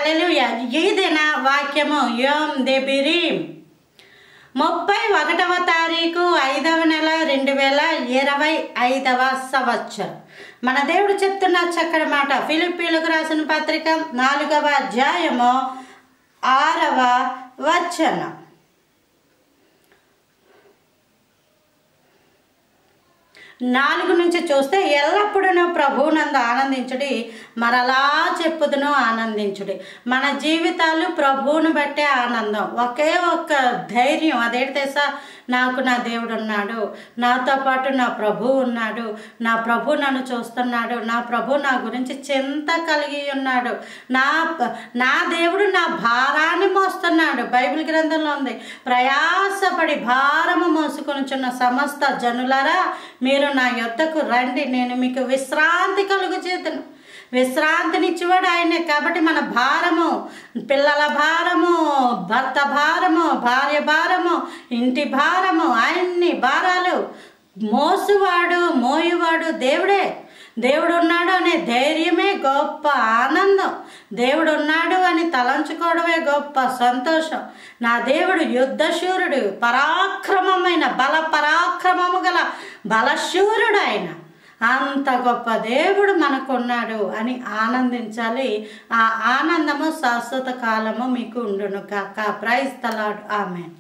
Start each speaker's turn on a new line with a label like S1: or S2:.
S1: హల్లెలూయా. ఈ దిన వాక్యము యోం దెబిరీం 31వ తారీఖు 5వ నెల 2025వ సంవత్సరం. మన దేవుడు చెప్తున్న చక్కటి మాట ఫిలిప్పీలకు రాసిన పత్రిక 4వ అధ్యాయము 6వ వచనం. నాలుగు నుంచి చూస్తే ఎల్లప్పుడూ ప్రభువునందు ఆనందించుడి, మరలా చెప్పుదును ఆనందించుడి. మన జీవితాలు ప్రభువును బట్టే ఆనందం. ఒకే ఒక్క ధైర్యం, అదేంటి తెలుసా? నాకు నా దేవుడు ఉన్నాడు, నాతో పాటు నా ప్రభువు ఉన్నాడు, నా ప్రభు నన్ను చూస్తున్నాడు, నా ప్రభు నా గురించి చింత కలిగి ఉన్నాడు, నా దేవుడు నా భారాన్ని మోస్తున్నాడు. బైబిల్ గ్రంథంలో ఉంది, ప్రయాసపడి భారము మోసుకొనుచున్న సమస్త జనులారా మీరు నా యొద్దకు రండి, నేను మీకు విశ్రాంతి కలుగు చేతును. విశ్రాంతినిచ్చేవాడు ఆయనే. కాబట్టి మన భారము, పిల్లల భారము, భర్త భారము, భార్య భారము, ఇంటి భారము, అన్ని భారాలు మోయువాడు దేవుడే. దేవుడు ఉన్నాడు అనే ధైర్యమే గొప్ప ఆనందం. దేవుడు ఉన్నాడు అని తలంచుకోవడమే గొప్ప సంతోషం. నా దేవుడు యుద్ధశూరుడు, పరాక్రమమైన పరాక్రమము గల బలశూరుడు. ఆయన అంత గొప్ప దేవుడు మనకున్నాడు అని ఆనందించాలి. ఆ ఆనందము శాశ్వత కాలము మీకు ఉండును కాక. Praise the lord. ఆమేన్.